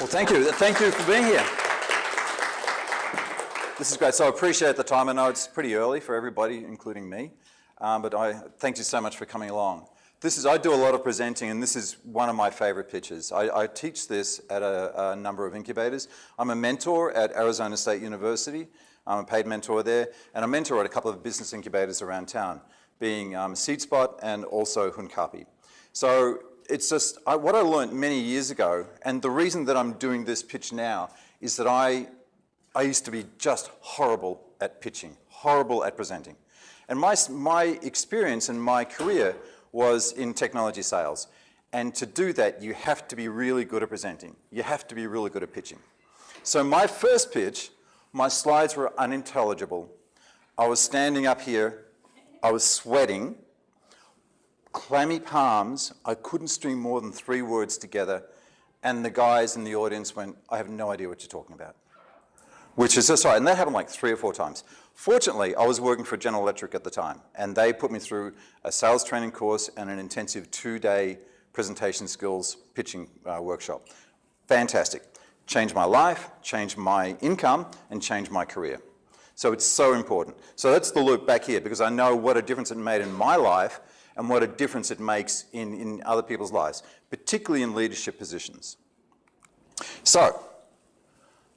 Well, thank you. Thank you for being here. This is great. So I appreciate the time. I know it's pretty early for everybody, including me, but I thank you so much for coming along. I do a lot of presenting, and this is one of my favorite pitches. I teach this at a number of incubators. I'm a mentor at Arizona State University. I'm a paid mentor there, and I mentor at a couple of business incubators around town, being SeedSpot and also Hunkapi. So it's just what I learned many years ago, and the reason that I'm doing this pitch now is that I used to be just horrible at pitching, horrible at presenting. And my experience and my career was in technology sales. And to do that, you have to be really good at presenting. You have to be really good at pitching. So my first pitch, my slides were unintelligible. I was standing up here, I was sweating, clammy palms, I couldn't string more than 3 words together, and the guys in the audience went, I have no idea what you're talking about. Which is just right, and that happened like 3 or 4 times. Fortunately, I was working for General Electric at the time, and they put me through a sales training course and an intensive 2-day presentation skills pitching workshop. Fantastic. Changed my life, changed my income, and changed my career. So it's so important. So that's the loop back here, because I know what a difference it made in my life and what a difference it makes in other people's lives, particularly in leadership positions. So,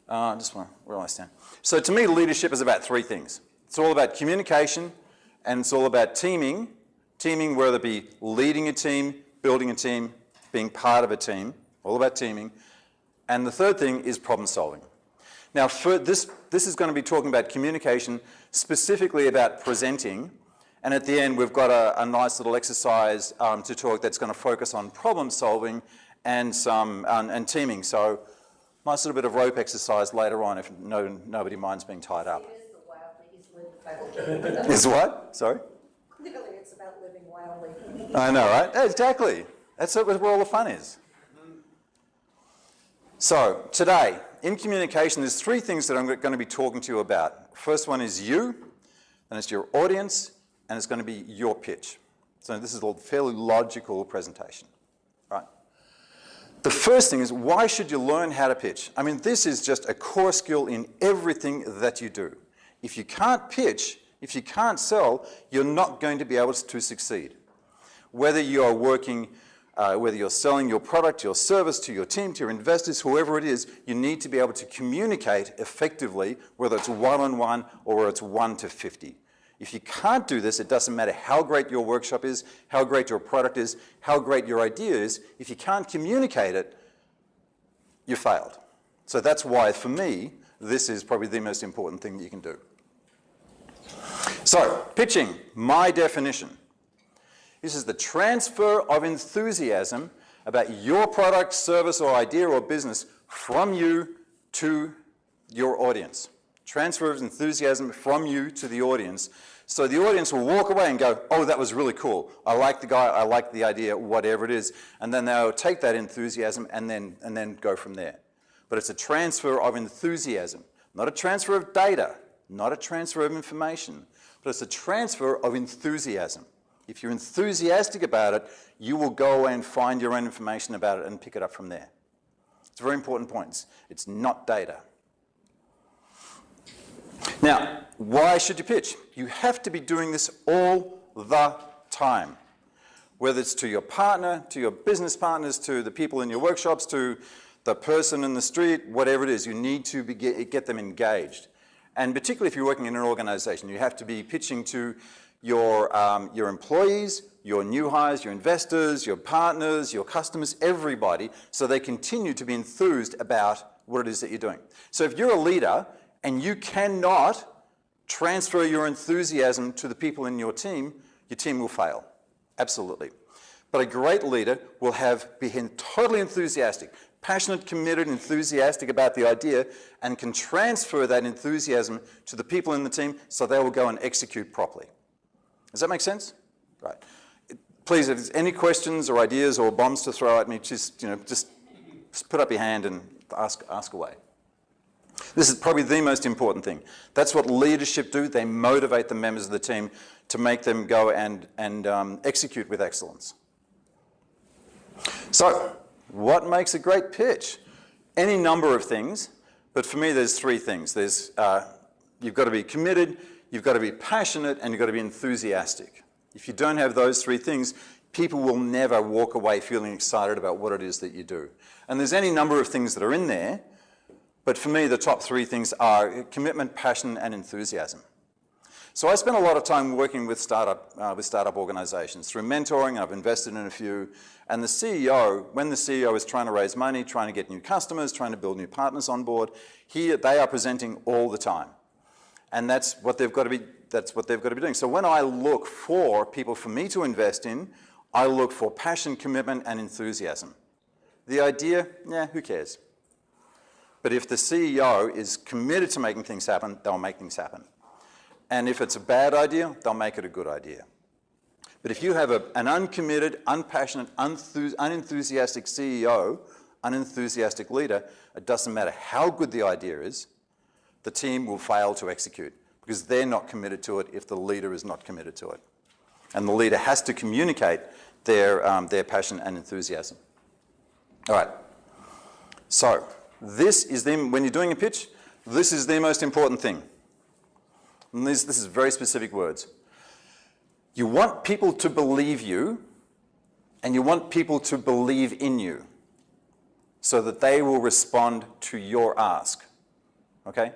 where do I stand? So to me, leadership is about 3 things. It's all about communication, and it's all about teaming. Teaming, whether it be leading a team, building a team, being part of a team, all about teaming. And the third thing is problem solving. Now, for this is going to be talking about communication, specifically about presenting. And at the end, we've got a nice little exercise to talk that's going to focus on problem solving and teaming. So, nice little bit of rope exercise later on if nobody minds being tied up. It is the wildly easily developed. Is what? Sorry? Clearly it's about living wildly. I know, right? Exactly. That's where all the fun is. So, today, in communication, there's 3 things that I'm going to be talking to you about. First one is you, then it's your audience, and it's going to be your pitch. So this is a fairly logical presentation, right? The first thing is, why should you learn how to pitch? I mean, this is just a core skill in everything that you do. If you can't pitch, if you can't sell, you're not going to be able to succeed. Whether you're working, whether you're selling your product, your service to your team, to your investors, whoever it is, you need to be able to communicate effectively, whether it's one-on-one or whether it's 1 to 50. If you can't do this, it doesn't matter how great your workshop is, how great your product is, how great your idea is. If you can't communicate it, you failed. So that's why, for me, this is probably the most important thing that you can do. So, pitching, my definition. This is the transfer of enthusiasm about your product, service, or idea or business from you to your audience. Transfer of enthusiasm from you to the audience. So the audience will walk away and go, oh, that was really cool. I like the guy, I like the idea, whatever it is. And then they'll take that enthusiasm and then go from there. But it's a transfer of enthusiasm, not a transfer of data, not a transfer of information, but it's a transfer of enthusiasm. If you're enthusiastic about it, you will go and find your own information about it and pick it up from there. It's a very important point. It's not data. Now, why should you pitch? You have to be doing this all the time. Whether it's to your partner, to your business partners, to the people in your workshops, to the person in the street, whatever it is, you need to get them engaged. And particularly if you're working in an organization, you have to be pitching to your employees, your new hires, your investors, your partners, your customers, everybody, so they continue to be enthused about what it is that you're doing. So if you're a leader and you cannot transfer your enthusiasm to the people in your team will fail. Absolutely. But a great leader will be totally enthusiastic, passionate, committed, enthusiastic about the idea, and can transfer that enthusiasm to the people in the team so they will go and execute properly. Does that make sense? Right. Please, if there's any questions or ideas or bombs to throw at me, just put up your hand and ask away. This is probably the most important thing. That's what leadership do. They motivate the members of the team to make them go and execute with excellence. So, what makes a great pitch? any number of things, but for me there's three things. There's, you've got to be committed, you've got to be passionate, and you've got to be enthusiastic. If you don't have those three things, people will never walk away feeling excited about what it is that you do. And there's any number of things that are in there, but for me the top three things are commitment, passion, and enthusiasm. So I spend a lot of time working with startup organizations through mentoring, and I've invested in a few. And the CEO, when the CEO is trying to raise money, trying to get new customers, trying to build new partners on board, they are presenting all the time. And that's what they've got to be doing. So when I look for people for me to invest in, I look for passion, commitment, and enthusiasm. The idea, who cares? But if the CEO is committed to making things happen, they'll make things happen. And if it's a bad idea, they'll make it a good idea. But if you have an uncommitted, unpassionate, unenthusiastic CEO, unenthusiastic leader, it doesn't matter how good the idea is, the team will fail to execute because they're not committed to it if the leader is not committed to it. And the leader has to communicate their passion and enthusiasm. All right. So this is when you're doing a pitch, this is the most important thing. And this is very specific words. You want people to believe you, and you want people to believe in you so that they will respond to your ask. Okay?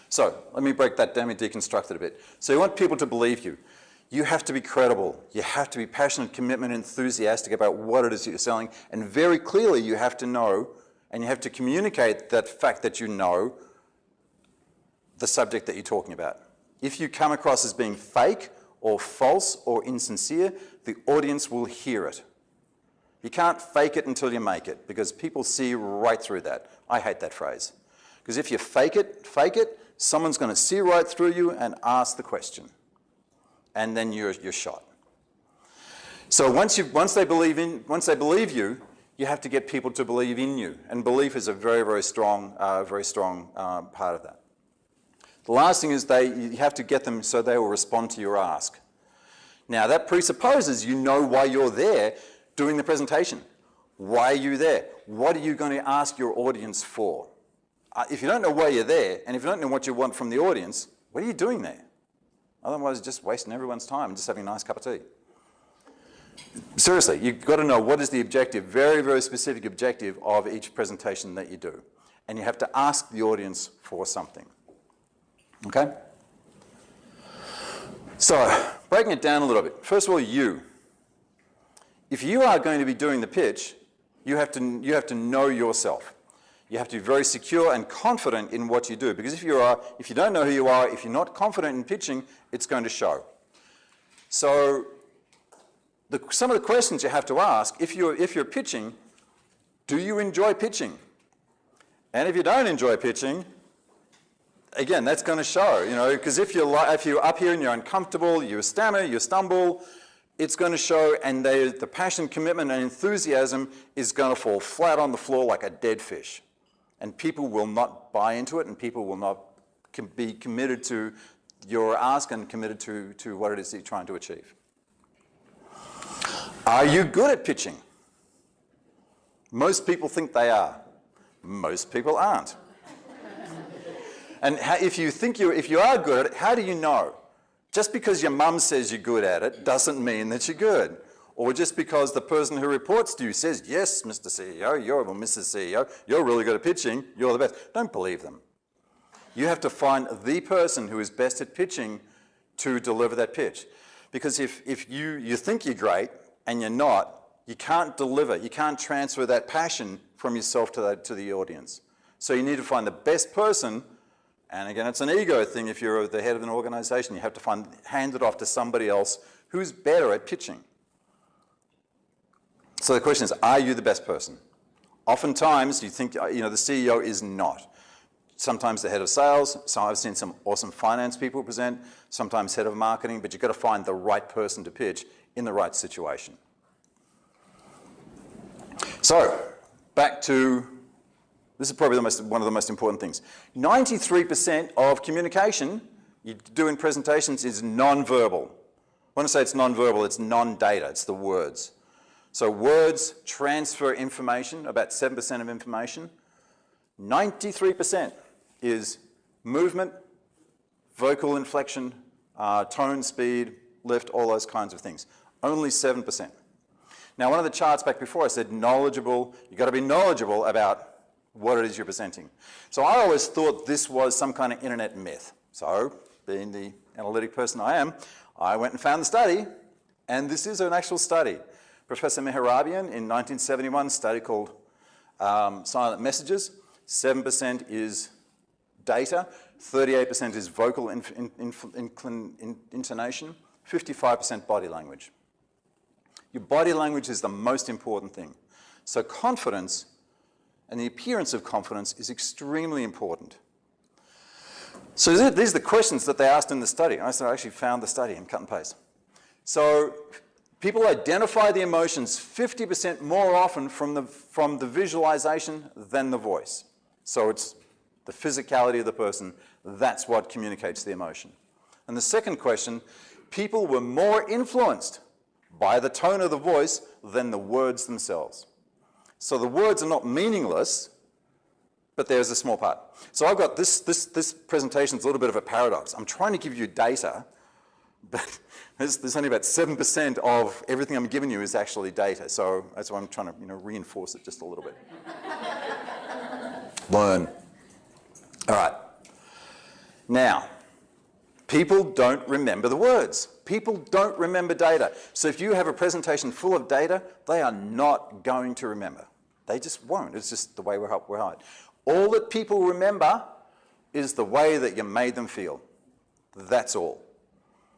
So let me break that down and deconstruct it a bit. So you want people to believe you. You have to be credible. You have to be passionate, commitment, enthusiastic about what it is that you're selling. And very clearly you have to know, and you have to communicate that fact that you know the subject that you're talking about. If you come across as being fake or false or insincere, the audience will hear it. You can't fake it until you make it because people see right through that. I hate that phrase. Because if you fake it, someone's going to see right through you and ask the question. And then you're shot. So once they believe you, you have to get people to believe in you. And belief is a very, very strong part of that. The last thing is you have to get them so they will respond to your ask. Now that presupposes you know why you're there doing the presentation. Why are you there? What are you going to ask your audience for? If you don't know why you're there, and if you don't know what you want from the audience, what are you doing there? Otherwise, you're just wasting everyone's time and just having a nice cup of tea. Seriously, you've got to know what is the objective, very, very specific objective of each presentation that you do. And you have to ask the audience for something. Okay? So, breaking it down a little bit. First of all, you. If you are going to be doing the pitch, you have to know yourself. You have to be very secure and confident in what you do. Because if you don't know who you are, if you're not confident in pitching, it's going to show. So, some of the questions you have to ask, if you're pitching, do you enjoy pitching? And if you don't enjoy pitching, again, that's going to show, because if you're up here and you're uncomfortable, you stammer, you stumble, it's going to show, and the passion, commitment, and enthusiasm is going to fall flat on the floor like a dead fish. And people will not buy into it, and people will not be committed to your ask and committed to what it is that you're trying to achieve. Are you good at pitching? Most people think they are. Most people aren't. And if you are good at it, how do you know? Just because your mum says you're good at it doesn't mean that you're good. Or just because the person who reports to you says, yes, Mr. CEO, or Mrs. CEO, you're really good at pitching, you're the best. Don't believe them. You have to find the person who is best at pitching to deliver that pitch. Because if you think you're great and you're not, you can't deliver, you can't transfer that passion from yourself to the audience. So you need to find the best person. And again, it's an ego thing. If you're the head of an organization, you have to hand it off to somebody else who's better at pitching. So the question is, are you the best person? Oftentimes, you think, the CEO is not. Sometimes the head of sales, so I've seen some awesome finance people present, sometimes head of marketing, but you've got to find the right person to pitch in the right situation. So, back to, this is probably one of the most important things. 93% of communication you do in presentations is non-verbal. When I say it's non-verbal, it's non-data, it's the words. So words transfer information, about 7% of information. 93% is movement, vocal inflection, tone, speed, lift, all those kinds of things. Only 7%. Now, one of the charts back before I said knowledgeable, you've got to be knowledgeable about what it is you're presenting. So I always thought this was some kind of internet myth. So, being the analytic person I am, I went and found the study, and this is an actual study. Professor Mehrabian in 1971, a study called Silent Messages. 7% is data, 38% is vocal intonation, 55% body language. Your body language is the most important thing. So confidence and the appearance of confidence is extremely important. So these are the questions that they asked in the study. I actually found the study in cut and paste. So people identify the emotions 50% more often from the visualization than the voice. So it's the physicality of the person, that's what communicates the emotion. And the second question, people were more influenced by the tone of the voice than the words themselves. So the words are not meaningless, but there's a small part. So I've got this presentation's a little bit of a paradox. I'm trying to give you data, but there's only about 7% of everything I'm giving you is actually data. So that's why I'm trying to reinforce it just a little bit. Learn. All right. Now, people don't remember the words. People don't remember data. So if you have a presentation full of data, they are not going to remember. They just won't. It's just the way we're hired. All that people remember is the way that you made them feel. That's all.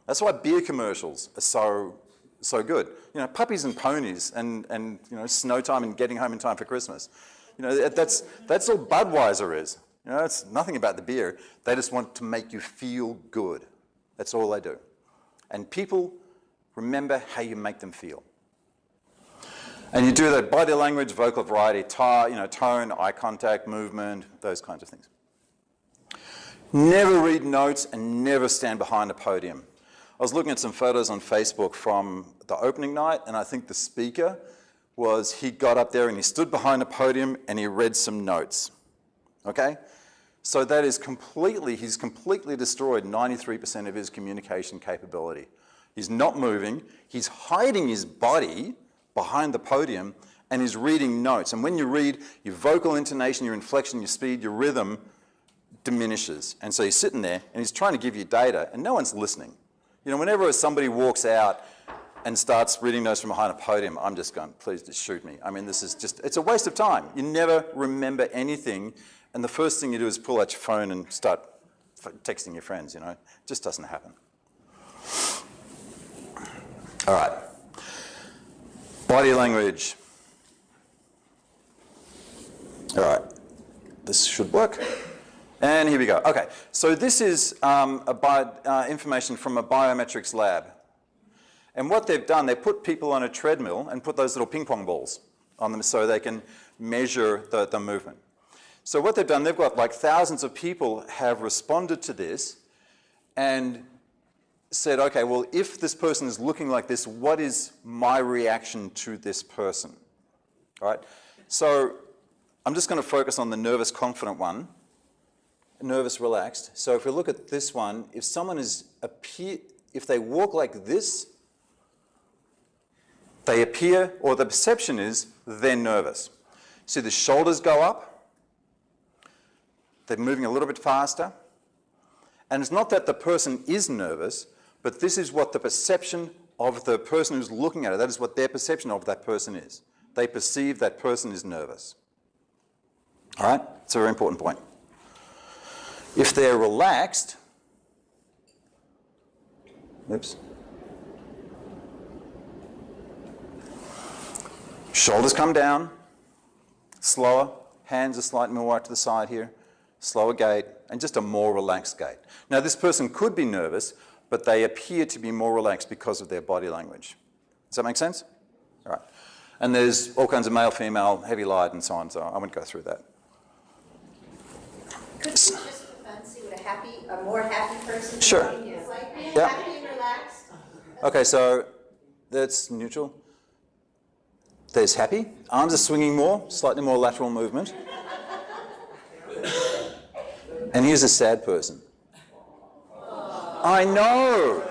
That's why beer commercials are so good. Puppies and ponies and snow time and getting home in time for Christmas. That's all Budweiser is. It's nothing about the beer. They just want to make you feel good. That's all they do. And people remember how you make them feel. And you do that body language, vocal variety, tone, eye contact, movement, those kinds of things. Never read notes and never stand behind a podium. I was looking at some photos on Facebook from the opening night, and I think the speaker he got up there and he stood behind a podium and he read some notes. Okay? So that is he's completely destroyed 93% of his communication capability. He's not moving, he's hiding his body behind the podium and he's reading notes. And when you read, your vocal intonation, your inflection, your speed, your rhythm diminishes. And so he's sitting there and he's trying to give you data and no one's listening. Whenever somebody walks out and starts reading notes from behind a podium, I'm just going, please just shoot me. I mean, it's a waste of time. You never remember anything, and the first thing you do is pull out your phone and start texting your friends, It just doesn't happen. All right. Body language. All right. This should work. And here we go. Okay, so this is information from a biometrics lab. And what they've done, they put people on a treadmill and put those little ping pong balls on them so they can measure the movement. So what they've done, they've got like thousands of people have responded to this and said, okay, well, if this person is looking like this, what is my reaction to this person? All right? So I'm just going to focus on the nervous, confident one. Nervous, relaxed. So if we look at this one, if someone if they walk like this, they appear, or the perception is, they're nervous. See the shoulders go up, they're moving a little bit faster, and it's not that the person is nervous, but this is what the perception of the person who's looking at it, that is what their perception of that person is. They perceive that person is nervous. All right? It's a very important point. If they're relaxed, shoulders come down, slower, hands are slightly more right to the side here, slower gait, and just a more relaxed gait. Now this person could be nervous, but they appear to be more relaxed because of their body language. Does that make sense? All right. And there's all kinds of male, female, heavy, light, and so on, so I won't go through that. Could you just for fun see what a more happy person Sure. is like? Yeah. Happy and relaxed. Okay, so that's neutral. There's happy. Arms are swinging more, slightly more lateral movement. And here's a sad person. I know.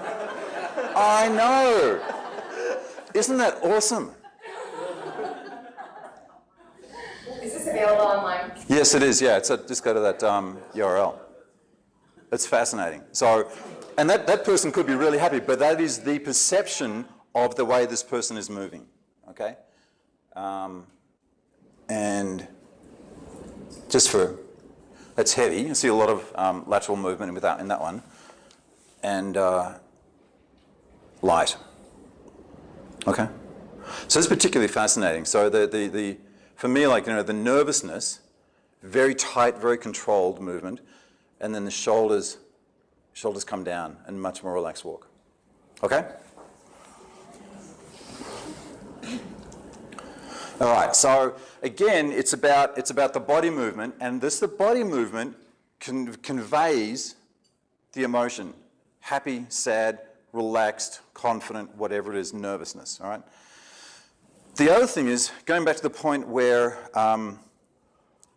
I know. Isn't that awesome? Is this available online? Yes, it is. Yeah, just go to that URL. It's fascinating. So, and that person could be really happy, but that is the perception of the way this person is moving. Okay, and just for that's heavy. You see a lot of lateral movement in that one, and light. Okay, so it's particularly fascinating. So the for me, like, you know, the nervousness, very tight, very controlled movement, and then the shoulders come down and much more relaxed walk. Okay? All right, so again, it's about the body movement, and the body movement conveys the emotion: happy, sad, relaxed, confident, whatever it is, nervousness. All right. The other thing is, going back to the point where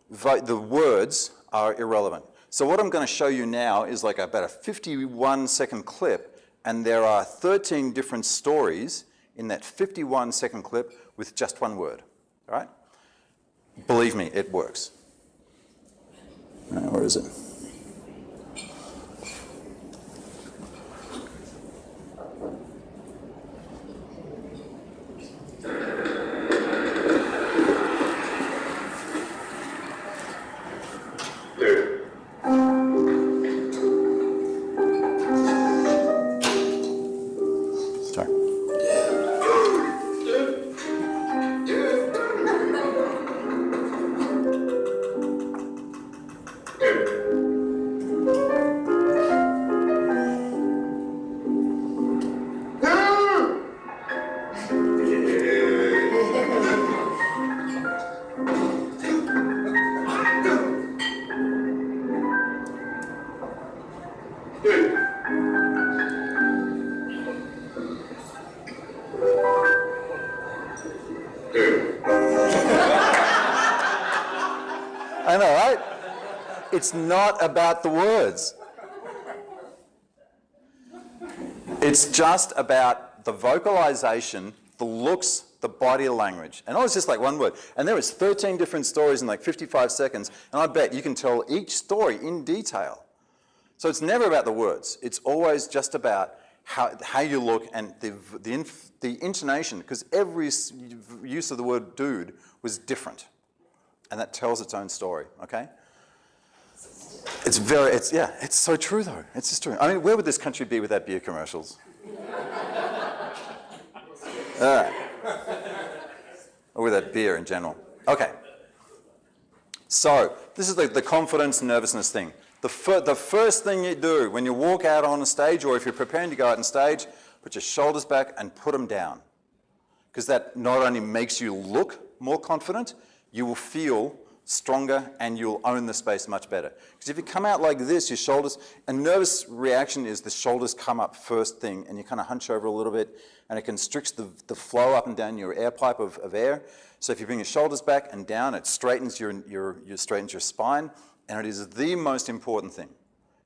the words are irrelevant. So what I'm going to show you now is like about a 51-second clip, and there are 13 different stories in that 51-second clip with just one word. All right? Believe me, it works. Where is it? Sorry. I know, right? It's not about the words. It's just about the vocalization, the looks, the body language. And it was just like one word. And there was 13 different stories in like 55 seconds, and I bet you can tell each story in detail. So it's never about the words. It's always just about how you look and the intonation, because every use of the word dude was different. And that tells its own story, okay? It's so true though. It's just true. I mean, where would this country be without beer commercials? All right. Or without beer in general. Okay. So, this is the confidence and nervousness thing. The first thing you do when you walk out on a stage, or if you're preparing to go out on stage, put your shoulders back and put them down. Because that not only makes you look more confident, you will feel stronger and you'll own the space much better. Because if you come out like this, your shoulders, a nervous reaction is the shoulders come up first thing and you kind of hunch over a little bit and it constricts the flow up and down your air pipe of air. So if you bring your shoulders back and down, it straightens your spine, and it is the most important thing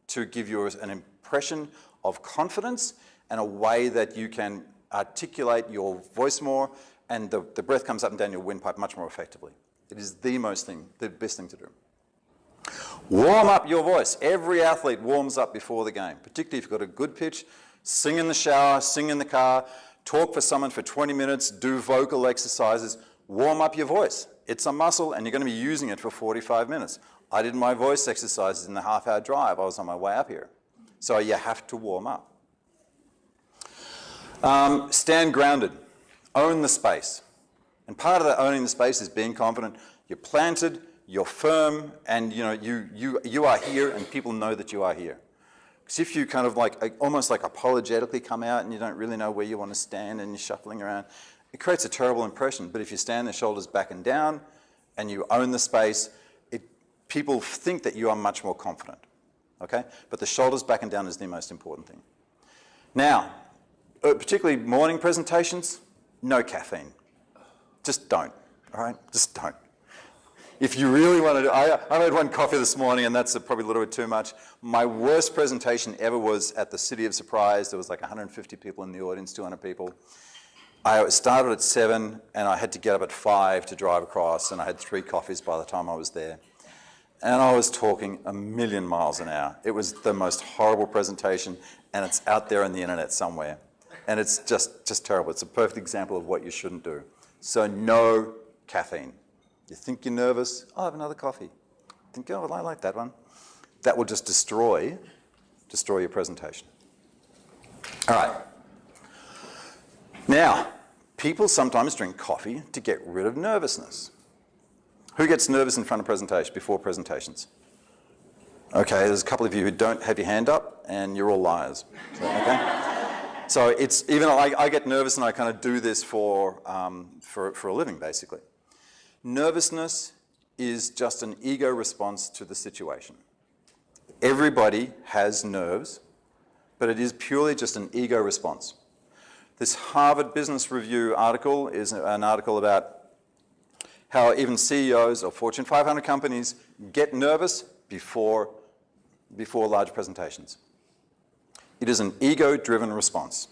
to give you an impression of confidence and a way that you can articulate your voice more, and the breath comes up and down your windpipe much more effectively. It is the best thing to do. Warm up your voice. Every athlete warms up before the game, particularly if you've got a good pitch. Sing in the shower, sing in the car, talk for someone for 20 minutes, do vocal exercises. Warm up your voice. It's a muscle and you're going to be using it for 45 minutes. I did my voice exercises in the half-hour drive. I was on my way up here. So you have to warm up. Stand grounded. Own the space. And part of that owning the space is being confident. You're planted, you're firm, and you are here and people know that you are here. Because if you kind of almost like apologetically come out and you don't really know where you want to stand and you're shuffling around, it creates a terrible impression. But if you stand the shoulders back and down and you own the space, people think that you are much more confident. Okay? But the shoulders back and down is the most important thing. Now, particularly morning presentations, no caffeine. Just don't, all right? Just don't. If you really want to, I had one coffee this morning, and that's probably a little bit too much. My worst presentation ever was at the City of Surprise. There was like 150 people in the audience, 200 people. I started at 7, and I had to get up at 5 to drive across, and I had 3 coffees by the time I was there. And I was talking a million miles an hour. It was the most horrible presentation, and it's out there on the internet somewhere. And it's just terrible. It's a perfect example of what you shouldn't do. So no caffeine. You think you're nervous? I'll have another coffee. Think, oh, well, I like that one. That will just destroy your presentation. All right. Now, people sometimes drink coffee to get rid of nervousness. Who gets nervous in front of before presentations? Okay, there's a couple of you who don't have your hand up, and you're all liars. So, okay? So it's even I get nervous, and I kind of do this for a living, basically. Nervousness is just an ego response to the situation. Everybody has nerves, but it is purely just an ego response. This Harvard Business Review article is an article about how even CEOs of Fortune 500 companies get nervous before large presentations. It is an ego-driven response.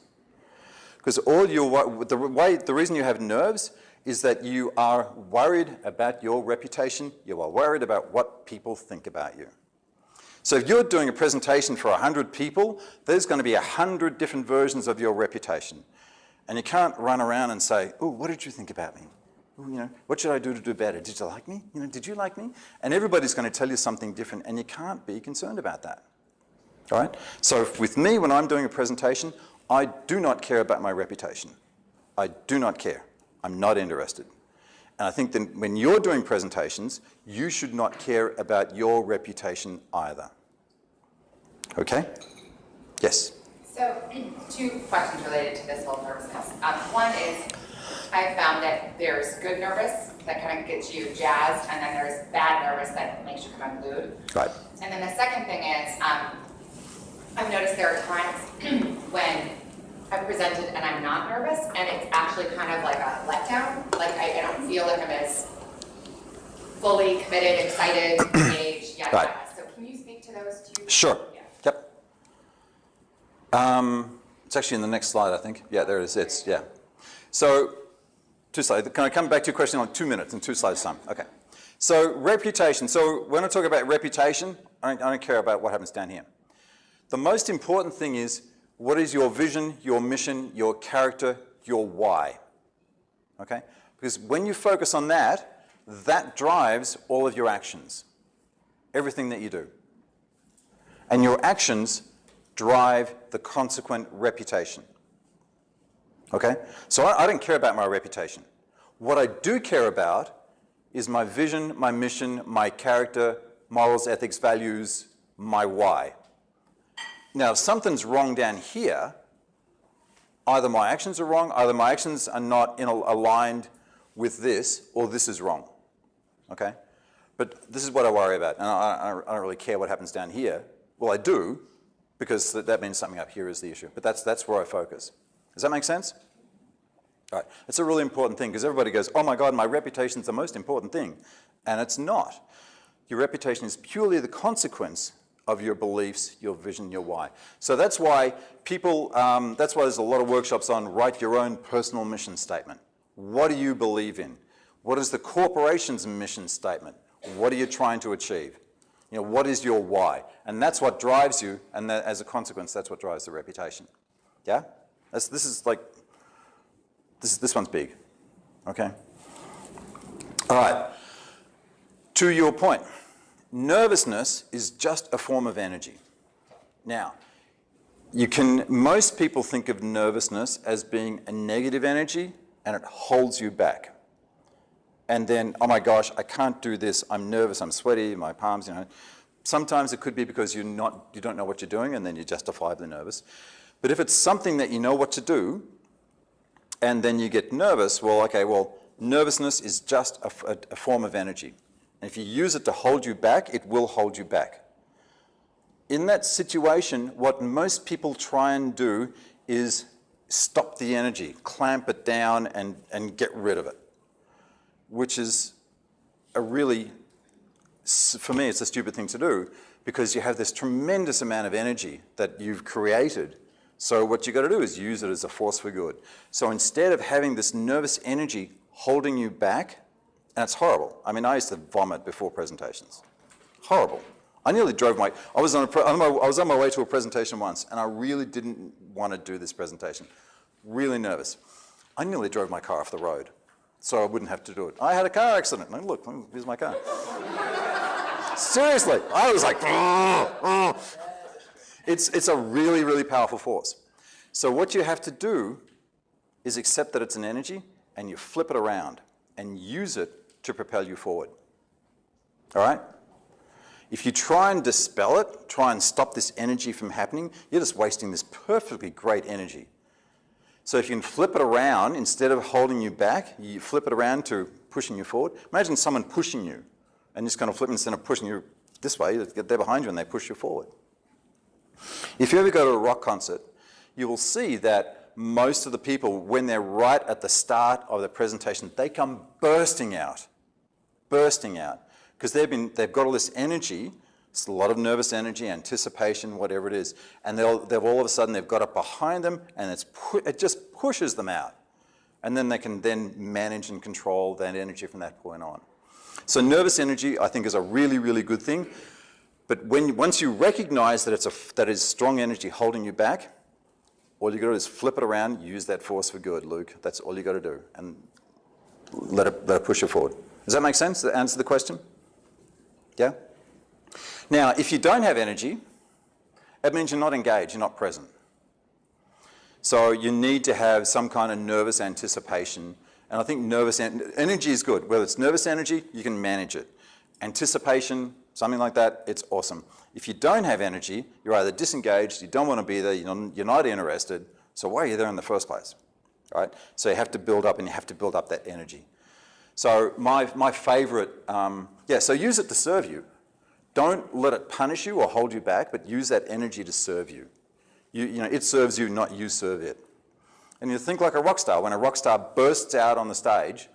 Because the reason you have nerves is that you are worried about your reputation, you are worried about what people think about you. So if you're doing a presentation for 100 people, there's going to be 100 different versions of your reputation. And you can't run around and say, oh, what did you think about me? Ooh, what should I do to do better? Did you like me? Did you like me? And everybody's going to tell you something different, and you can't be concerned about that. All right? So with me, when I'm doing a presentation, I do not care about my reputation. I do not care. I'm not interested. And I think that when you're doing presentations, you should not care about your reputation either. Okay? Yes? So, 2 questions related to this whole nervousness. One is, I found that there's good nervous that kind of gets you jazzed, and then there's bad nervous that makes you kind of glued. Right. And then the second thing is, I've noticed there are times when I've presented and I'm not nervous, and it's actually kind of like a letdown. Like I don't feel like I'm as fully committed, excited, engaged, yada, Right. yada. So can you speak to those 2? Sure. Yeah. Yep. It's actually in the next slide, I think. Yeah, there it is. Yeah. So, 2 slides. Can I come back to your question in 2 minutes and 2 slides time? Okay. So, reputation. So, when I talk about reputation, I don't care about what happens down here. The most important thing is, what is your vision, your mission, your character, your why? Okay? Because when you focus on that, that drives all of your actions. Everything that you do. And your actions drive the consequent reputation. Okay? So I don't care about my reputation. What I do care about is my vision, my mission, my character, morals, ethics, values, my why. Now, if something's wrong down here, either my actions are wrong, either my actions are not aligned with this, or this is wrong. Okay? But this is what I worry about, and I don't really care what happens down here. Well, I do, because that means something up here is the issue. But that's where I focus. Does that make sense? All right. It's a really important thing, because everybody goes, oh my God, my reputation's the most important thing. And it's not. Your reputation is purely the consequence of your beliefs, your vision, your why. So that's why people, that's why there's a lot of workshops on write your own personal mission statement. What do you believe in? What is the corporation's mission statement? What are you trying to achieve? What is your why? And that's what drives you, and that, as a consequence, that's what drives the reputation. Yeah? This one's big. Okay? All right. To your point. Nervousness is just a form of energy. Now, most people think of nervousness as being a negative energy, and it holds you back. And then, oh my gosh, I can't do this, I'm nervous, I'm sweaty, my palms, Sometimes it could be because you don't know what you're doing, and then you're justifiably nervous. But if it's something that you know what to do, and then you get nervous, nervousness is just a form of energy. And if you use it to hold you back, it will hold you back. In that situation, what most people try and do is stop the energy, clamp it down and get rid of it, which is a really, for me, it's a stupid thing to do because you have this tremendous amount of energy that you've created. So what you got to do is use it as a force for good. So instead of having this nervous energy holding you back, and it's horrible. I mean, I used to vomit before presentations. Horrible. I nearly drove my, I was on my way to a presentation once, and I really didn't want to do this presentation. Really nervous. I nearly drove my car off the road so I wouldn't have to do it. I had a car accident. And look, here's my car. Seriously, I was like, It's a really, really powerful force. So what you have to do is accept that it's an energy and you flip it around and use it to propel you forward. All right? If you try and dispel it, try and stop this energy from happening, you're just wasting this perfectly great energy. So if you can flip it around, instead of holding you back, you flip it around to pushing you forward. Imagine someone pushing you and just kind of flip instead of pushing you this way, they're behind you and they push you forward. If you ever go to a rock concert, you will see that most of the people, when they're right at the start of the presentation, they come bursting out, because they've got all this energy. It's a lot of nervous energy, anticipation, whatever it is, and they've all of a sudden they've got it behind them, and it just pushes them out, and then they can then manage and control that energy from that point on. So nervous energy, I think, is a really, really good thing. But once you recognize that that is strong energy holding you back, all you got to do is flip it around, use that force for good, Luke. That's all you got to do, and let it push you forward. Does that make sense? Does that answer the question? Yeah? Now, if you don't have energy, it means you're not engaged, you're not present. So you need to have some kind of nervous anticipation. And I think energy is good. Whether it's nervous energy, you can manage it. Anticipation, something like that, it's awesome. If you don't have energy, you're either disengaged, you don't want to be there, you're not interested, so why are you there in the first place? Right? So you have to build up, and you have to build up that energy. So my favorite, so use it to serve you. Don't let it punish you or hold you back, but use that energy to serve you. It serves you, not you serve it. And you think like a rock star. When a rock star bursts out on the stage,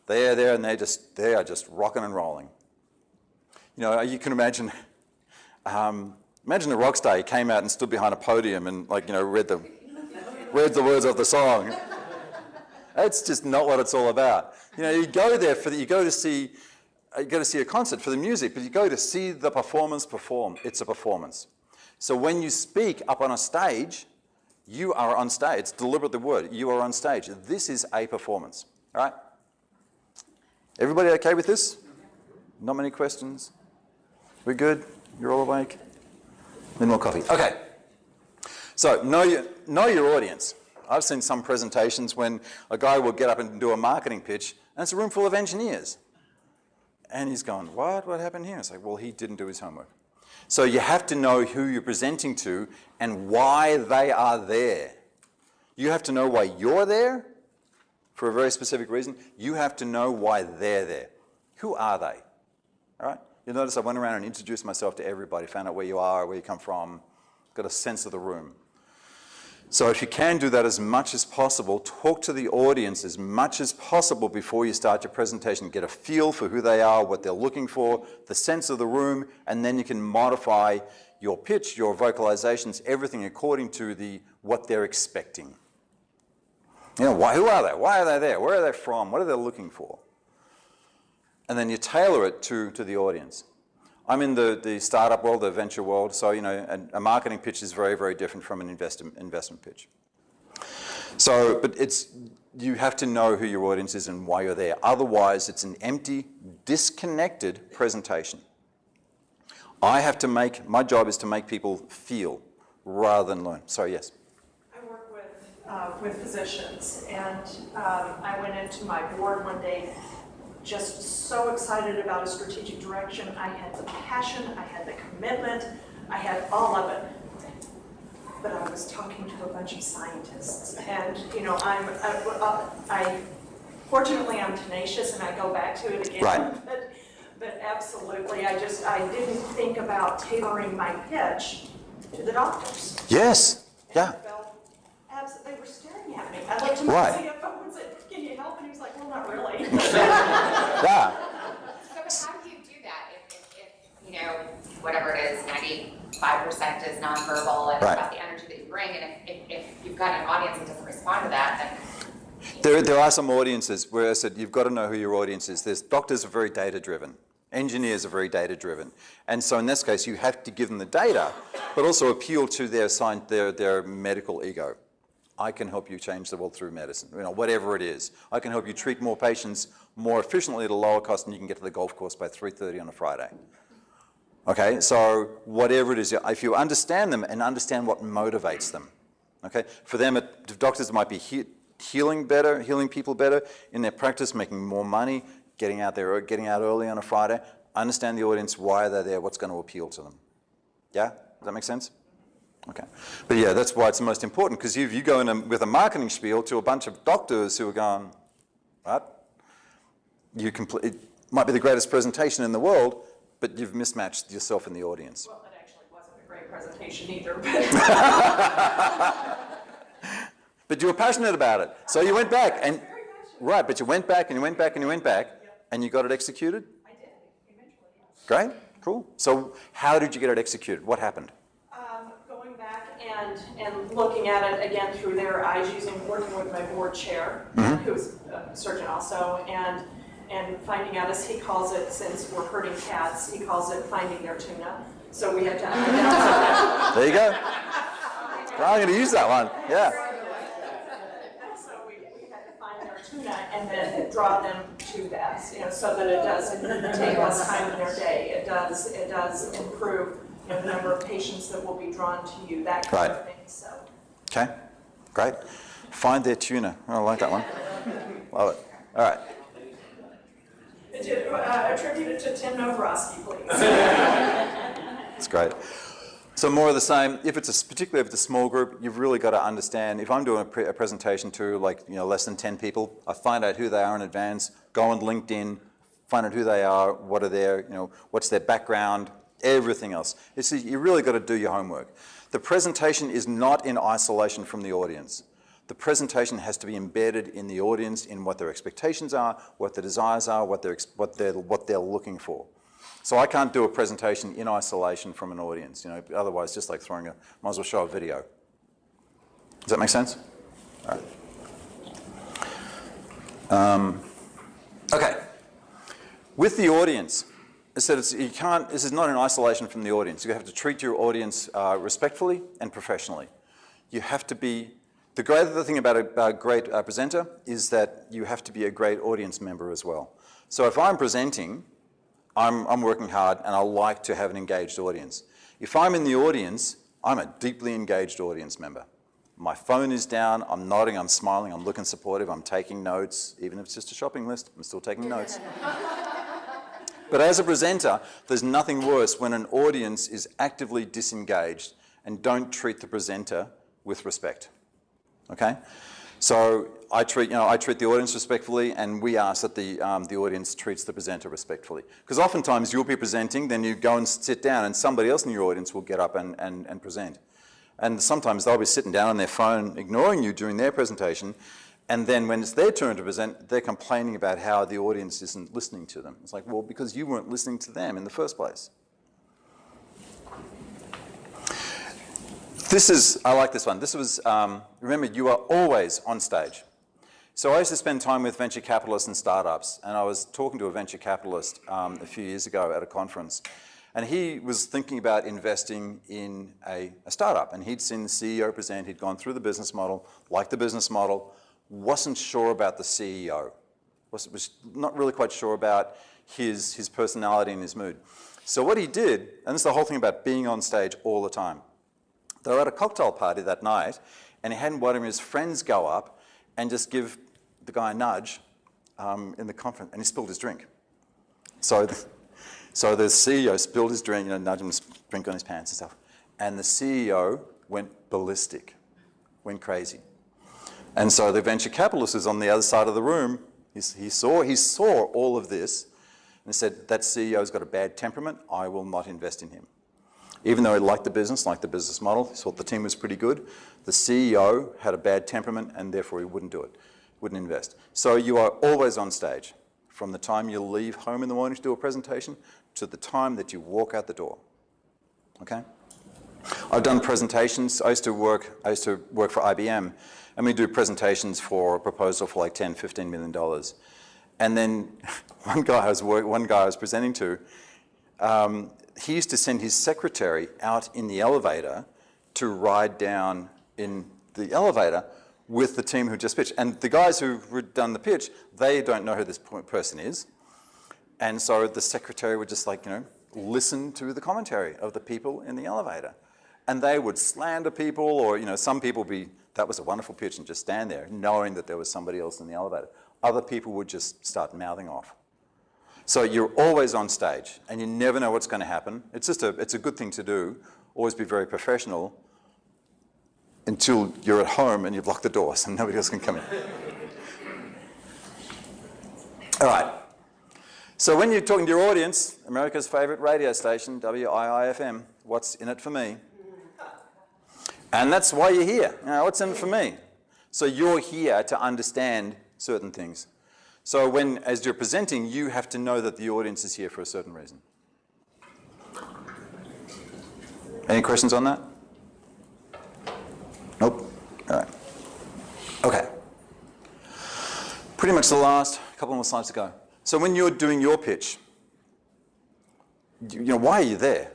they are there and they are just rocking and rolling. You can imagine, imagine a rock star. He came out and stood behind a podium and read the words of the song. That's just not what it's all about. You go there you go to see a concert for the music, but you go to see the performance perform. It's a performance. So when you speak up on a stage, you are on stage. It's deliberate the word. You are on stage. This is a performance. All right? Everybody okay with this? Not many questions? We good? You're all awake? Need more coffee. Okay. So know your audience. I've seen some presentations when a guy will get up and do a marketing pitch, and it's a room full of engineers. And he's going, what? What happened here? It's like, well, he didn't do his homework. So you have to know who you're presenting to and why they are there. You have to know why you're there for a very specific reason. You have to know why they're there. Who are they? All right? You'll notice I went around and introduced myself to everybody, found out where you are, where you come from, got a sense of the room. So if you can do that as much as possible, talk to the audience as much as possible before you start your presentation. Get a feel for who they are, what they're looking for, the sense of the room, and then you can modify your pitch, your vocalizations, everything according to what they're expecting. Who are they? Why are they there? Where are they from? What are they looking for? And then you tailor it to the audience. I'm in the startup world, the venture world, so a marketing pitch is very, very different from an investment pitch. So, but you have to know who your audience is and why you're there. Otherwise, it's an empty, disconnected presentation. My job is to make people feel rather than learn. Sorry, yes? I work with physicians, and I went into my board one day just so excited about a strategic direction. I had the passion, I had the commitment, I had all of it. But I was talking to a bunch of scientists, and fortunately I'm tenacious and I go back to it again. Right. But absolutely, I didn't think about tailoring my pitch to the doctors. Yes. Yeah. They were staring at me. I looked at my Right. CFO and said, "Can you help?" And he was like, "Well, not really." Yeah. whatever it is, 95% is nonverbal, and Right. it's about the energy that you bring, and if you've got an audience that doesn't respond to that, then There are some audiences where I said you've got to know who your audience is. Doctors are very data-driven. Engineers are very data-driven. And so in this case, you have to give them the data, but also appeal to their medical ego. I can help you change the world through medicine, whatever it is. I can help you treat more patients more efficiently at a lower cost than you can get to the golf course by 3:30 on a Friday. Okay, so whatever it is, if you understand them and understand what motivates them, okay? For them, doctors might be healing people better in their practice, making more money, getting out early on a Friday. Understand the audience, why they're there, what's going to appeal to them. Yeah, does that make sense? Okay, but yeah, that's why it's the most important, because if you go in with a marketing spiel to a bunch of doctors who are going, what? It might be the greatest presentation in the world, but you've mismatched yourself in the audience. Well, it actually wasn't a great presentation either, But you were passionate about it. So you went back and, right, but you went back and you went back and you went back and you got it executed? I did, eventually, yes. Great, cool. So how did you get it executed? What happened? Going back and looking at it again through their eyes, working with my board chair, who's a surgeon also, and finding out, as he calls it, since we're herding cats, he calls it finding their tuna. So we had to identify. There you go. Well, I'm going to use that one, yeah. So we had to find their tuna and then draw them to that, so that it doesn't take less time in their day. It does improve the number of patients that will be drawn to you, that kind of thing. So. Okay, great. Find their tuna. I like that one. Love it. All right. Attribute it to Tim Nowrosky, please. That's great. So more of the same. Particularly if it's a small group, you've really got to understand. If I'm doing a presentation to less than 10 people, I find out who they are in advance. Go on LinkedIn, find out who they are, what are their, what's their background, everything else. You really got to do your homework. The presentation is not in isolation from the audience. The presentation has to be embedded in the audience, in what their expectations are, what their desires are, what they're looking for. So I can't do a presentation in isolation from an audience. Otherwise, just like might as well show a video. Does that make sense? All right. Okay. With the audience, I said this is not in isolation from the audience. You have to treat your audience respectfully and professionally. You have to be. The great thing about a great presenter is that you have to be a great audience member as well. So if I'm presenting, I'm working hard and I like to have an engaged audience. If I'm in the audience, I'm a deeply engaged audience member. My phone is down, I'm nodding, I'm smiling, I'm looking supportive, I'm taking notes. Even if it's just a shopping list, I'm still taking notes. But as a presenter, there's nothing worse when an audience is actively disengaged and don't treat the presenter with respect. Okay, so I treat the audience respectfully, and we ask that the audience treats the presenter respectfully. Because oftentimes you'll be presenting, then you go and sit down, and somebody else in your audience will get up and present. And sometimes they'll be sitting down on their phone, ignoring you during their presentation, and then when it's their turn to present, they're complaining about how the audience isn't listening to them. It's like, well, because you weren't listening to them in the first place. I like this one. This was, remember, you are always on stage. So I used to spend time with venture capitalists and startups, and I was talking to a venture capitalist a few years ago at a conference, and he was thinking about investing in a startup, and he'd seen the CEO present, he'd gone through the business model, liked the business model, wasn't sure about the CEO, was not really quite sure about his personality and his mood. So what he did, and this is the whole thing about being on stage all the time, they were at a cocktail party that night, and he had one of his friends go up and just give the guy a nudge in the conference, and he spilled his drink. So the CEO spilled his drink, nudged him, drink on his pants and stuff, and the CEO went ballistic, went crazy. And so the venture capitalist was on the other side of the room. He saw all of this, and said, that CEO's got a bad temperament, I will not invest in him. Even though he liked the business model, he thought the team was pretty good, the CEO had a bad temperament and therefore he wouldn't do it, wouldn't invest. So you are always on stage, from the time you leave home in the morning to do a presentation to the time that you walk out the door. okay? I've done presentations. I used to work for IBM, and we do presentations for a proposal for like $10, $15 million. And then one guy I was presenting to, he used to send his secretary out in the elevator to ride down in the elevator with the team who just pitched. And the guys who've done the pitch, they don't know who this person is. And so the secretary would just listen to the commentary of the people in the elevator. And they would slander people, or some people that was a wonderful pitch, and just stand there knowing that there was somebody else in the elevator. Other people would just start mouthing off. So you're always on stage, and you never know what's going to happen. It's a good thing to do. Always be very professional until you're at home and you've locked the doors and nobody else can come in. All right. So when you're talking to your audience, America's favorite radio station, WIIFM, what's in it for me? And that's why you're here. What's in it for me? So you're here to understand certain things. So as you're presenting, you have to know that the audience is here for a certain reason. Any questions on that? Nope. All right. Okay. Pretty much the last couple more slides to go. So when you're doing your pitch, why are you there?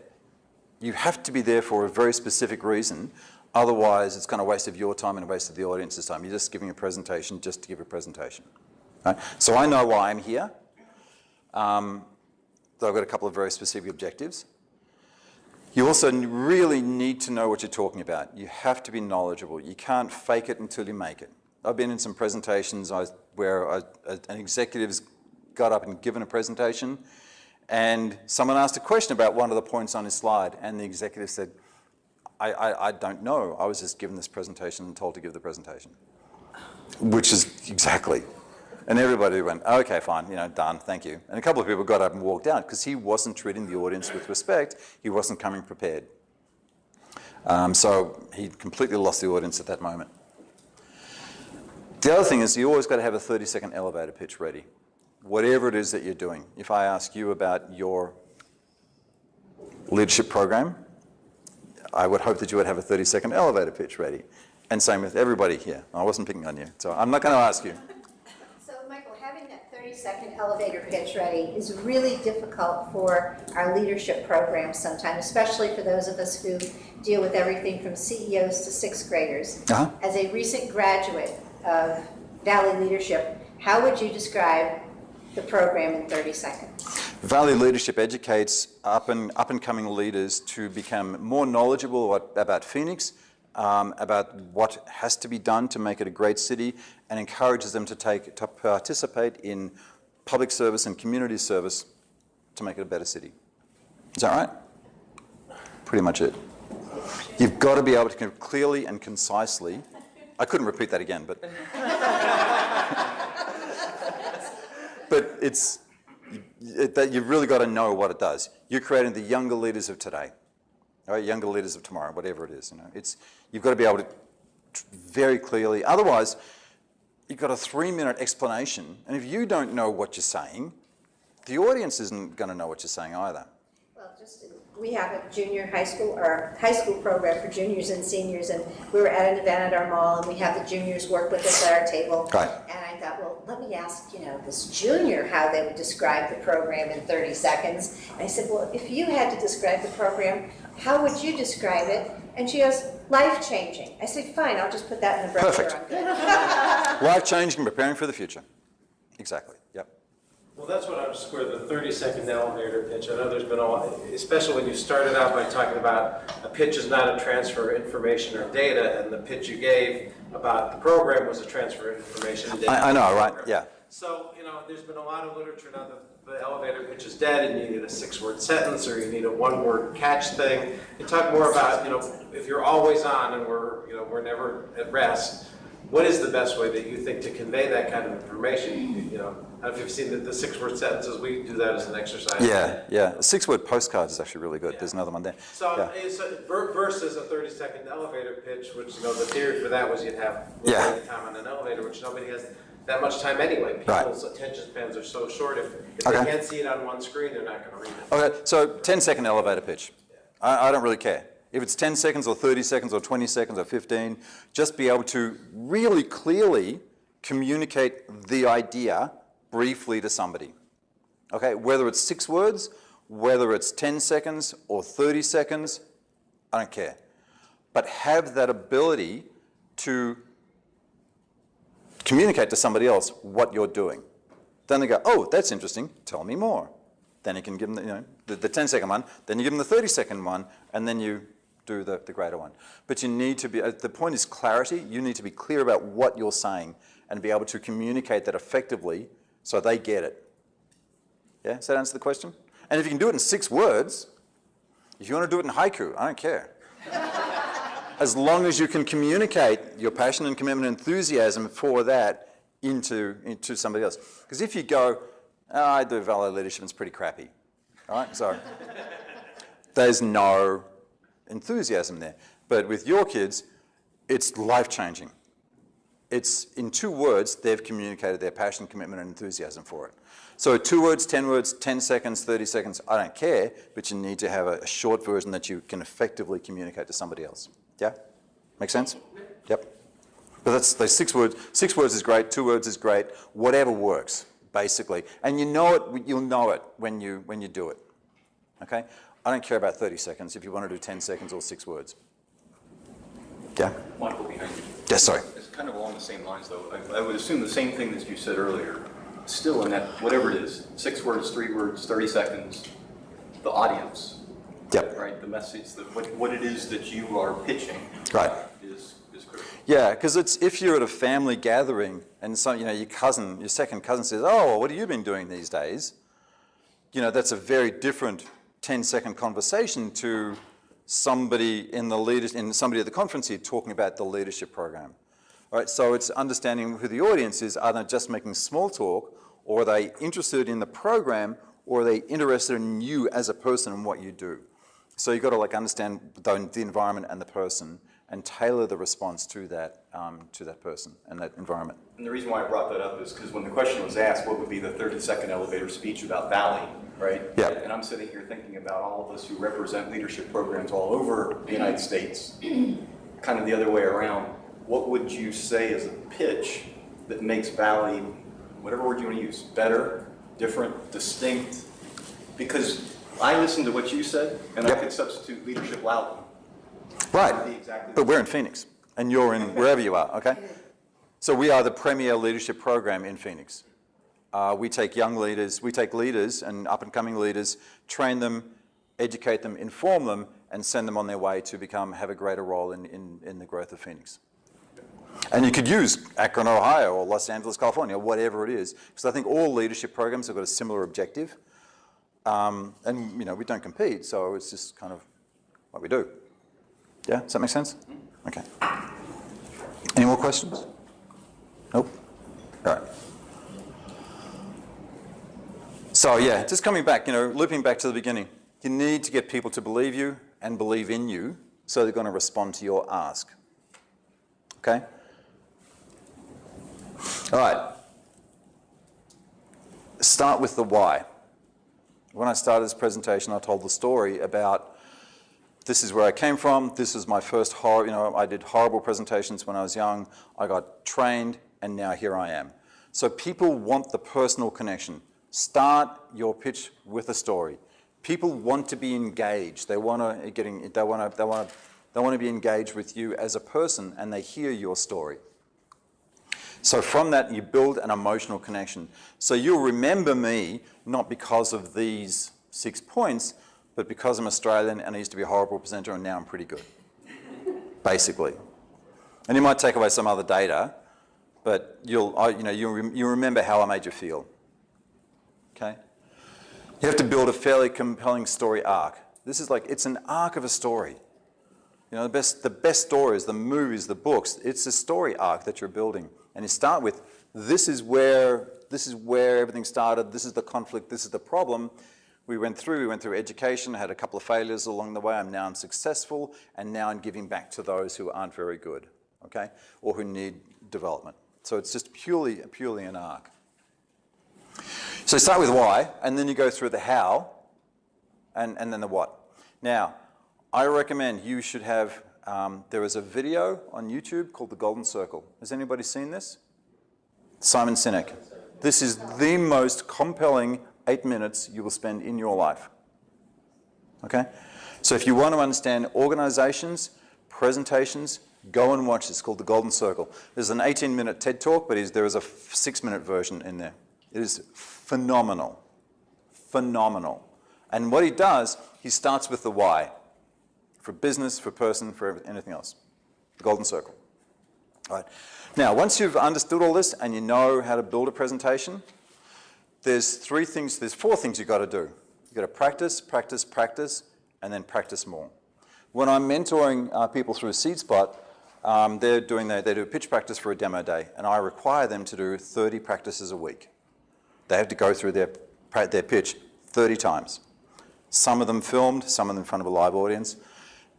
You have to be there for a very specific reason. Otherwise, it's kind of a waste of your time and a waste of the audience's time. You're just giving a presentation just to give a presentation. Right? So I know why I'm here. Though I've got a couple of very specific objectives. You also really need to know what you're talking about. You have to be knowledgeable. You can't fake it until you make it. I've been in some presentations where an executive's got up and given a presentation, and someone asked a question about one of the points on his slide, and the executive said, I don't know. I was just given this presentation and told to give the presentation. Which is exactly. And everybody went, okay, fine, done, thank you. And a couple of people got up and walked out because he wasn't treating the audience with respect. He wasn't coming prepared. So he completely lost the audience at that moment. The other thing is you always got to have a 30-second elevator pitch ready. Whatever it is that you're doing. If I ask you about your leadership program, I would hope that you would have a 30-second elevator pitch ready. And same with everybody here. I wasn't picking on you, so I'm not going to ask you. So, Michael, having that 30-second elevator pitch ready is really difficult for our leadership programs sometimes, especially for those of us who deal with everything from CEOs to sixth graders. Uh-huh. As a recent graduate of Valley Leadership, how would you describe the program in 30 seconds? Valley Leadership educates up and coming leaders to become more knowledgeable about Phoenix, about what has to be done to make it a great city, and encourages them to participate in public service and community service to make it a better city. Is that right? Pretty much it. You've got to be able to clearly and concisely, I couldn't repeat that again, but but that you've really got to know what it does. You're creating the younger leaders of today, right? Younger leaders of tomorrow, whatever it is. You've got to be able to very clearly. Otherwise, you've got a 3-minute explanation, and if you don't know what you're saying, the audience isn't going to know what you're saying either. Well, we have a junior high school, or high school program for juniors and seniors, and we were at an event at our mall, and we have the juniors work with us at our table. Right. And I thought, well, let me ask, this junior how they would describe the program in 30 seconds. And I said, well, if you had to describe the program, how would you describe it? And she goes, life-changing. I said, fine, I'll just put that in the brochure. Perfect. I'm good. Life-changing, preparing for the future. Exactly, yep. Well, that's what I would square the 30-second elevator pitch. I know there's been a lot, especially when you started out by talking about a pitch is not a transfer of information or data, and the pitch you gave about the program was a transfer of information and data. I know, right? Yeah. So, there's been a lot of literature now that the elevator pitch is dead and you need a 6-word sentence or you need a 1-word catch thing. You talk more about, if you're always on and we're never at rest, what is the best way that you think to convey that kind of information? I don't know if you've seen the 6-word sentences. We do that as an exercise. Yeah. A 6-word postcard is actually really good. Yeah. There's another one there. So, versus a 30-second elevator pitch, which, the theory for that was you'd have time on an elevator, which nobody has that much time anyway. People's attention spans are so short. If they can't see it on one screen, they're not going to read it. Okay, so 10-second elevator pitch. I don't really care. If it's 10 seconds or 30 seconds or 20 seconds or 15, just be able to really clearly communicate the idea briefly to somebody. Okay, whether it's 6 words, whether it's 10 seconds or 30 seconds, I don't care. But have that ability to communicate to somebody else what you're doing. Then they go, oh, that's interesting, tell me more. Then you can give them the 10-second one, then you give them the 30-second one, and then you do the greater one. But you need to be, the point is clarity. You need to be clear about what you're saying and be able to communicate that effectively so they get it. Yeah, does that answer the question? And if you can do it in 6 words, if you want to do it in haiku, I don't care. As long as you can communicate your passion and commitment and enthusiasm for that into somebody else. Because if you go, oh, I do valet leadership, it's pretty crappy. All right, so there's no enthusiasm there. But with your kids, it's life-changing. It's in 2 words, they've communicated their passion, commitment, and enthusiasm for it. So 2 words, 10 seconds, 30 seconds, I don't care, but you need to have a short version that you can effectively communicate to somebody else. Yeah? Make sense? Yep. But that's those 6 words. 6 words is great, 2 words is great, whatever works, basically. And you know it, you'll know it when you do it. Okay? I don't care about 30 seconds if you want to do 10 seconds or 6 words. Yeah? Michael behind you. Yes, sorry. It's kind of along the same lines, though. I would assume the same thing that you said earlier. Still in that, whatever it is, 6 words, 3 words, 30 seconds, the audience, Yep. right? The message, what it is that you are pitching Right. is critical. Yeah, because it's if you're at a family gathering and your second cousin says, "Oh, well, what have you been doing these days?" That's a very different 10-second conversation to somebody somebody at the conference here talking about the leadership program. All right, so it's understanding who the audience is. Are they just making small talk, or are they interested in the program, or are they interested in you as a person and what you do? So you've got to understand the environment and the person and tailor the response to that person and that environment. And the reason why I brought that up is because when the question was asked, what would be the 30-second elevator speech about Valley, right? Yeah. And I'm sitting here thinking about all of us who represent leadership programs all over the United States, kind of the other way around. What would you say is a pitch that makes Valley, whatever word you want to use, better, different, distinct? Because I listened to what you said, and Yep. I could substitute leadership loudly. Right, It'd be exactly but the we're in Phoenix, and you're in wherever you are, okay? So we are the premier leadership program in Phoenix. We take young leaders, we take leaders and up-and-coming leaders, train them, educate them, inform them, and send them on their way to have a greater role in the growth of Phoenix. And you could use Akron, Ohio, or Los Angeles, California, whatever it is, because I think all leadership programs have got a similar objective. And we don't compete, so it's just kind of what we do. Yeah, does that make sense? Okay. Any more questions? Nope. All right. So yeah, just coming back, looping back to the beginning, you need to get people to believe you and believe in you, so they're going to respond to your ask. Okay? All right. Start with the why. When I started this presentation, I told the story about this is where I came from, this is my first I did horrible presentations when I was young, I got trained, and now here I am. So people want the personal connection. Start your pitch with a story. People want to be engaged. They want to be engaged with you as a person, and they hear your story. So from that, you build an emotional connection. So you'll remember me not because of these 6 points, but because I'm Australian and I used to be a horrible presenter, and now I'm pretty good, basically. And you might take away some other data, but you'll remember how I made you feel. Okay? You have to build a fairly compelling story arc. This is it's an arc of a story. The best stories, the movies, the books, it's a story arc that you're building. And you start with, this is where everything started, this is the conflict, this is the problem. We went through education, had a couple of failures along the way, now I'm successful, and now I'm giving back to those who aren't very good, okay? Or who need development. So it's just purely an arc. So you start with why, and then you go through the how, and then the what. Now, I recommend you should have, there is a video on YouTube called The Golden Circle. Has anybody seen this? Simon Sinek. This is the most compelling 8 minutes you will spend in your life. Okay? So if you want to understand organizations, presentations, go and watch this. It's called The Golden Circle. There's an 18-minute TED Talk, but there is a 6-minute version in there. It is phenomenal. Phenomenal. And what he does, he starts with the why. For business, for person, for anything else. The Golden Circle. All right. Now, once you've understood all this and you know how to build a presentation, there's four things you've got to do. You've got to practice, practice, practice, and then practice more. When I'm mentoring people through SeedSpot, they do a pitch practice for a demo day, and I require them to do 30 practices a week. They have to go through their pitch 30 times. Some of them filmed, some of them in front of a live audience.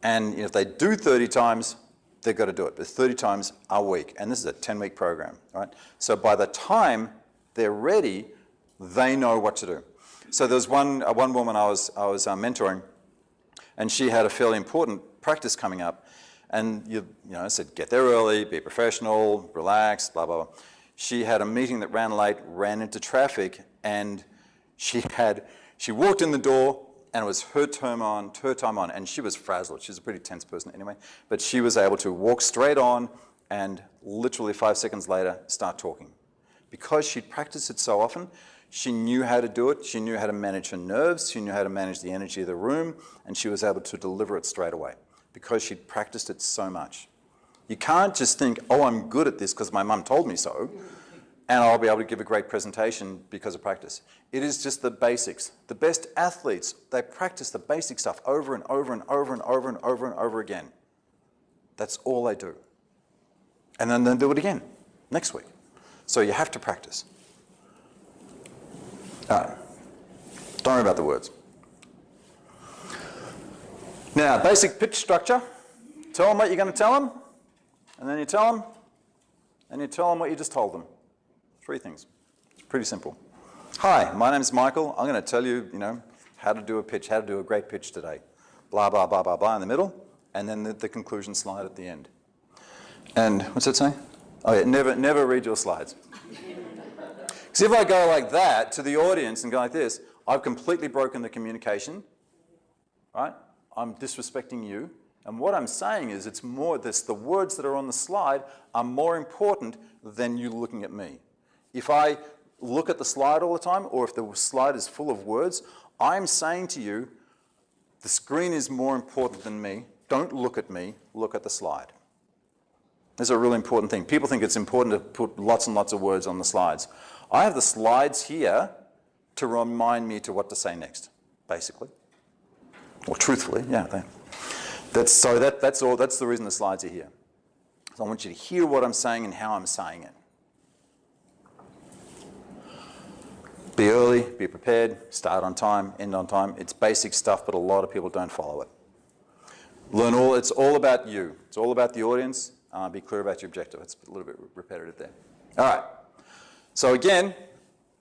And if they do 30 times, they've got to do it. But 30 times a week. And this is a 10-week program, right? So by the time they're ready, they know what to do. So there was one woman I was mentoring, and she had a fairly important practice coming up. And I said, get there early, be professional, relax, blah, blah, blah. She had a meeting that ran late, ran into traffic, and she walked in the door, and it was her time on, and she was frazzled. She's a pretty tense person anyway, but she was able to walk straight on and literally 5 seconds later start talking. Because she'd practiced it so often, she knew how to do it, she knew how to manage her nerves, she knew how to manage the energy of the room, and she was able to deliver it straight away because she'd practiced it so much. You can't just think, oh, I'm good at this because my mum told me so, and I'll be able to give a great presentation because of practice. It is just the basics. The best athletes, they practice the basic stuff over and over and over and over and over and over again. That's all they do. And then they'll do it again next week. So you have to practice. All right. Don't worry about the words. Now, basic pitch structure. Tell them what you're going to tell them, and then you tell them, and you tell them what you just told them. 3 things. It's pretty simple. Hi, my name's Michael. I'm going to tell you, how to do a pitch, how to do a great pitch today. Blah, blah, blah, blah, blah in the middle, and then the conclusion slide at the end. And what's that say? Oh yeah, never read your slides. Because if I go like that to the audience and go like this, I've completely broken the communication, right? I'm disrespecting you. And what I'm saying is the words that are on the slide are more important than you looking at me. If I look at the slide all the time, or if the slide is full of words, I'm saying to you, the screen is more important than me. Don't look at me, look at the slide. That's a really important thing. People think it's important to put lots and lots of words on the slides. I have the slides here to remind me to what to say next, basically. Or truthfully, yeah. That's the reason the slides are here. So I want you to hear what I'm saying and how I'm saying it. Be early, be prepared, start on time, end on time. It's basic stuff, but a lot of people don't follow it. It's all about you. It's all about the audience. Be clear about your objective. It's a little bit repetitive there. All right. So again,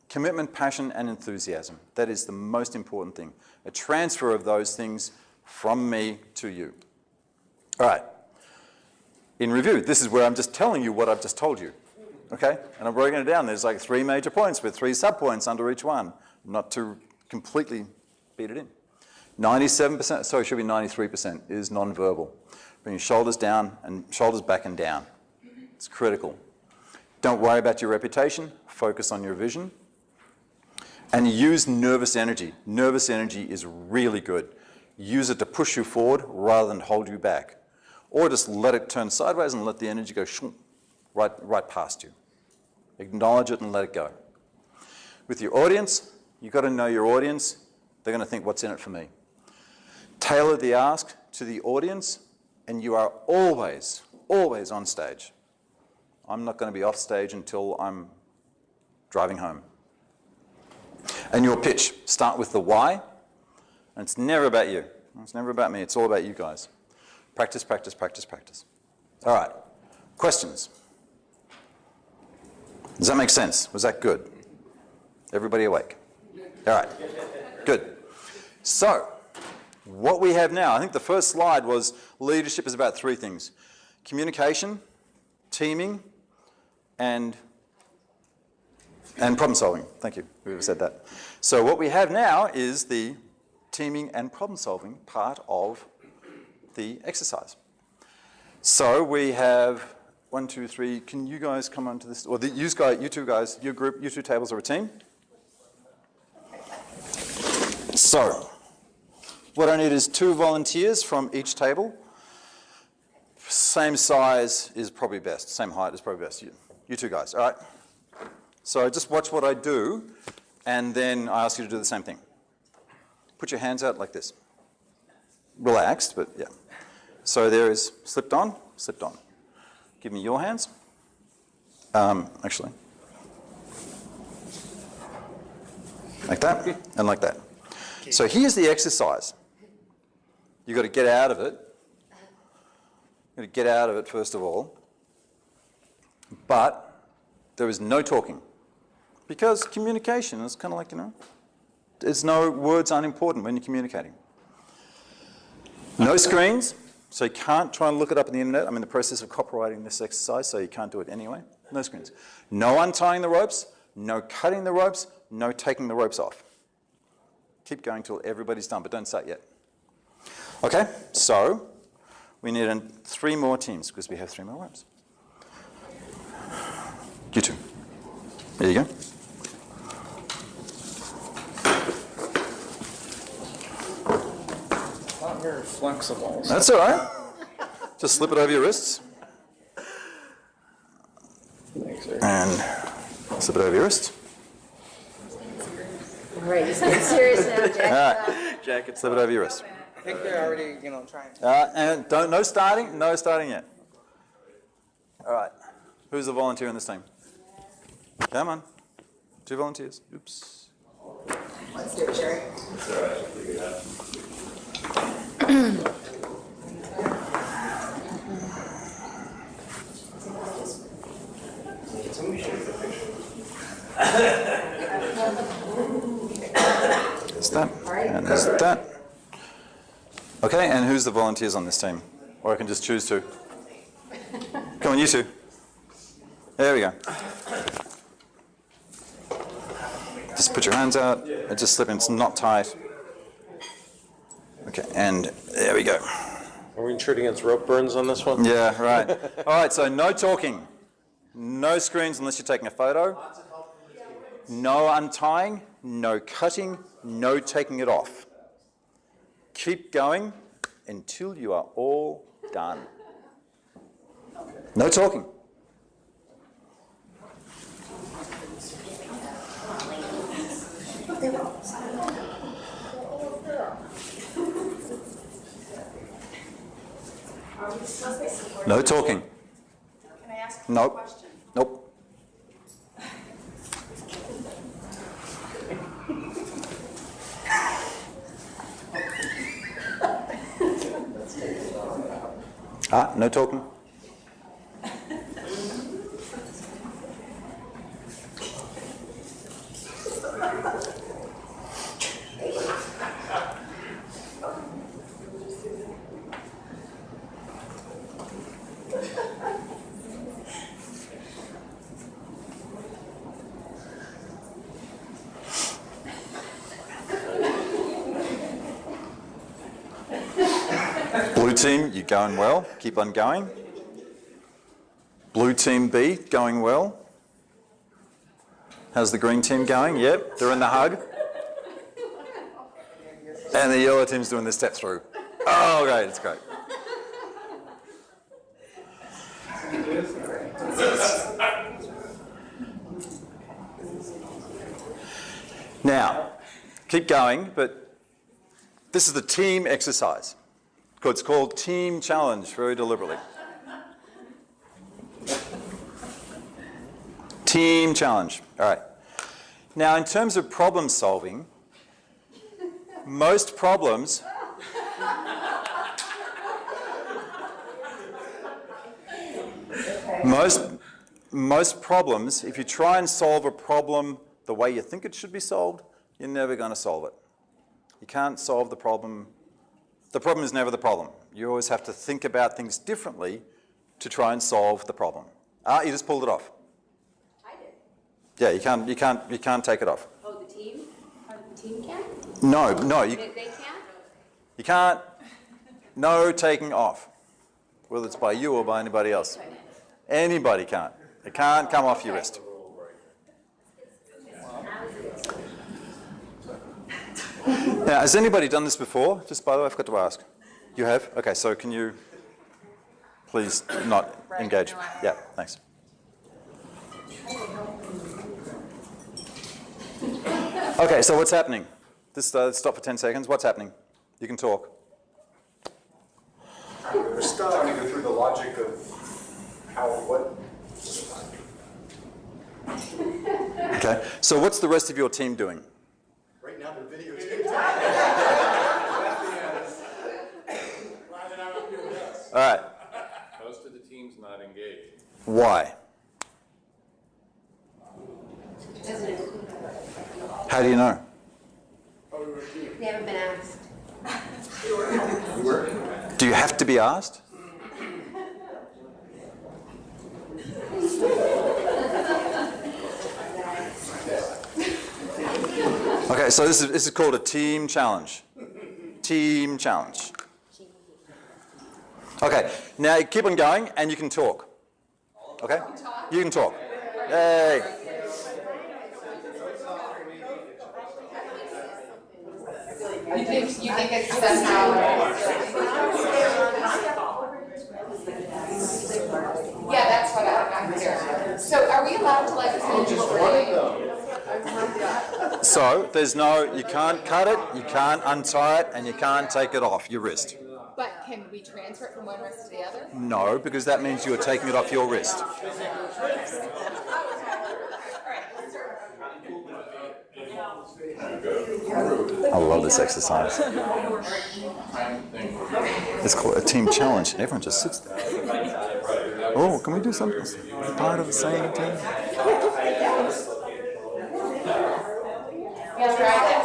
commitment, passion, and enthusiasm. That is the most important thing. A transfer of those things from me to you. All right. In review, this is where I'm just telling you what I've just told you. Okay? And I'm breaking it down. There's like 3 major points with 3 subpoints under each one, not to completely beat it in. 97%, sorry, it should be 93% is nonverbal. Bring your shoulders down and shoulders back and down. It's critical. Don't worry about your reputation. Focus on your vision. And use nervous energy. Nervous energy is really good. Use it to push you forward rather than hold you back. Or just let it turn sideways and let the energy go right past you. Acknowledge it and let it go. With your audience, you've got to know your audience. They're going to think, what's in it for me? Tailor the ask to the audience, and you are always on stage. I'm not going to be off stage until I'm driving home. And your pitch, start with the why, and it's never about you. It's never about me. It's all about you guys. Practice, practice, practice, practice. All right. Questions? Does that make sense? Was that good? Everybody awake? All right. Good. So, what we have now, I think the first slide was leadership is about three things: communication, teaming, and problem solving. Thank you, whoever said that. So what we have now is the teaming and problem solving part of the exercise. So we have 1, 2, 3. Can you guys come onto this? Or you two guys, your group, you two tables are a team. So what I need is 2 volunteers from each table. Same size is probably best. Same height is probably best. You two guys, all right? So just watch what I do, and then I ask you to do the same thing. Put your hands out like this. Relaxed, but yeah. So there is slipped on, slipped on. Give me your hands. Actually. Like that, and like that. So here's the exercise. You've got to get out of it. You've got to get out of it, first of all. But there is no talking. Because communication is kind of like, there's no words unimportant when you're communicating. No screens, so you can't try and look it up on the internet. I'm in the process of copywriting this exercise, so you can't do it anyway. No screens. No untying the ropes, no cutting the ropes, no taking the ropes off. Keep going till everybody's done, but don't start yet. Okay, so we need 3 more teams because we have 3 more ropes. You two. There you go. Not very flexible. That's all right. Just slip it over your wrists. Thanks, sir. And slip it over your wrist. All right, he's getting serious now, Jack. All right. Jacket. Slip it over your wrist. I think they're already, trying. And no starting yet. All right. Who's the volunteer in this team? Come on. 2 volunteers. Oops. Let's do it, Jerry. There's that. And there's that. Okay, and who's the volunteers on this team? Or I can just choose 2. Come on, you 2. There we go. Just put your hands out. And just slip in. It's not tight. Okay, and there we go. Are we insured against rope burns on this one? Yeah, right. All right, so no talking. No screens unless you're taking a photo. No untying, no cutting, no taking it off. Keep going until you are all done. No talking. No talking. Can I ask Nope. a question? Nope. No talking. Blue team, you're going well. Keep on going. Blue team B, going well. How's the green team going? Yep, they're in the hug. And the yellow team's doing the step through. Oh, great, it's great. Now, keep going, but this is the team exercise. It's called Team Challenge, very deliberately. Team Challenge, all right. Now, in terms of problem solving, most problems most problems, if you try and solve a problem the way you think it should be solved, you're never going to solve it. You can't solve the problem The problem is never the problem. You always have to think about things differently to try and solve the problem. You just pulled it off. I did. Yeah, you can't take it off. Oh, the team? The team can? No, you They can? can't. No taking off, whether it's by you or by anybody else. Anybody can't. It can't come off your wrist. Now, has anybody done this before? Just by the way, I forgot to ask. You have? Okay, so can you please not engage? Yeah, thanks. Okay, so what's happening? Just stop for 10 seconds. What's happening? You can talk. We're still trying to go through the logic of how, what. Okay, so what's the rest of your team doing? Right now, the videotaping. All right, Most of the team's not engaged. why? How do you know? They haven't been asked. Do you have to be asked? Okay, so this is called a team challenge. Team challenge. Okay, now keep on going and you can talk. Okay? You can talk. Yay. You think it's somehow? Yeah, that's what I'm clear. So are we allowed to like change what we're doing? So there's no, you can't cut it, you can't untie it, and you can't take it off your wrist. But can we transfer it from one wrist to the other? No, because that means you're taking it off your wrist. I love this exercise. It's called a team challenge, and everyone just sits there. Oh, can we do something? Part of the same team? Yeah, try that.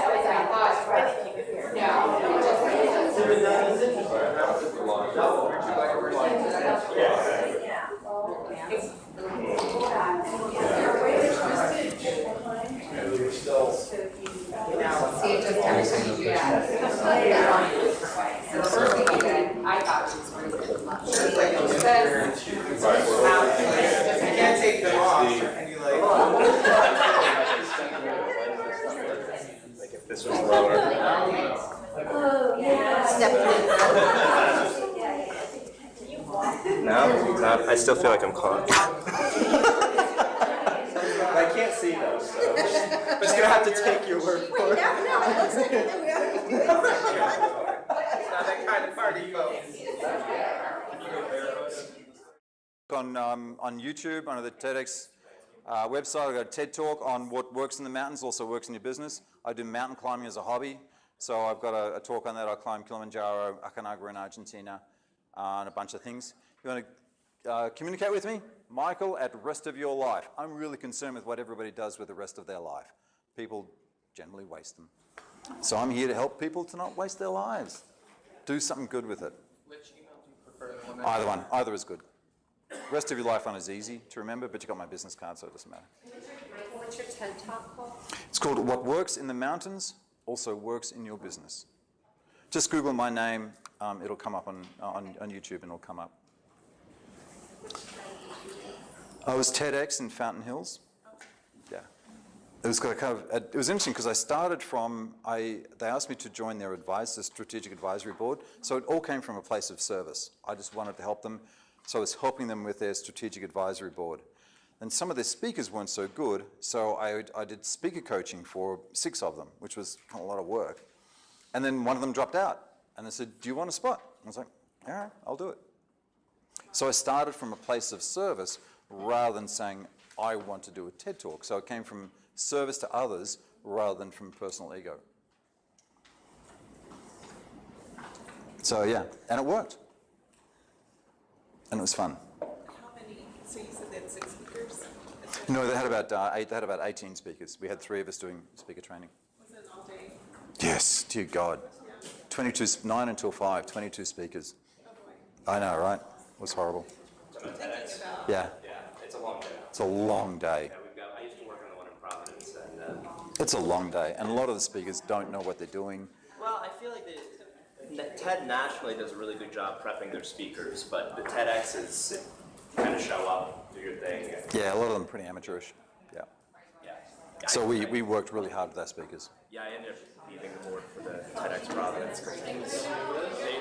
See, it just every time you do that. So the first thing you did, I thought was pretty much. You can't take them off, and you like. Like if this was lower. Oh, yeah. No, I still feel like I'm caught. I can't see those, so I'm just gonna have to take your word for it. It's not that kind of party, folks. On YouTube, on the TEDx website, I've got a TED Talk on what works in the mountains, also works in your business. I do mountain climbing as a hobby, so I've got a talk on that. I climb Kilimanjaro, Aconcagua in Argentina, and a bunch of things. You want to communicate with me? Michael at Rest of Your Life. I'm really concerned with what everybody does with the rest of their life. People generally waste them. So I'm here to help people to not waste their lives. Do something good with it. Which email do you prefer? The one Either one, either is good. Rest of Your Life one is easy to remember, but you got my business card, so it doesn't matter. Michael, what's your TED Talk called? It's called What Works in the Mountains Also Works in Your Business. Just Google my name, it'll come up on YouTube and it'll come up. I was TEDx in Fountain Hills. Yeah. It was it was interesting because I started from, they asked me to join their the strategic advisory board. So it all came from a place of service. I just wanted to help them. So I was helping them with their strategic advisory board. And some of their speakers weren't so good. So I did speaker coaching for 6 of them, which was kind of a lot of work. And then one of them dropped out. And they said, do you want a spot? I was like, all right, I'll do it. So I started from a place of service rather than saying, I want to do a TED Talk. So it came from service to others rather than from personal ego. So yeah, and it worked. And it was fun. How many? So you said they had 6 speakers? No, they had about 18 speakers. We had 3 of us doing speaker training. Was it all day? Yes, dear God. 9 until 5, 22 speakers. I know, right? It was horrible. Yeah, Yeah, it's a long day. it's a long day. Yeah, I used to work on the one in Providence, and, It's a long day, and a lot of the speakers don't know what they're doing. well, I feel like TED nationally does a really good job prepping their speakers, but the TEDx is kind of show up, do your thing. And, Yeah, a lot of them pretty amateurish. Yeah. yeah. So we worked really hard with our speakers. Yeah, I ended up leaving the board for the TEDx Providence because they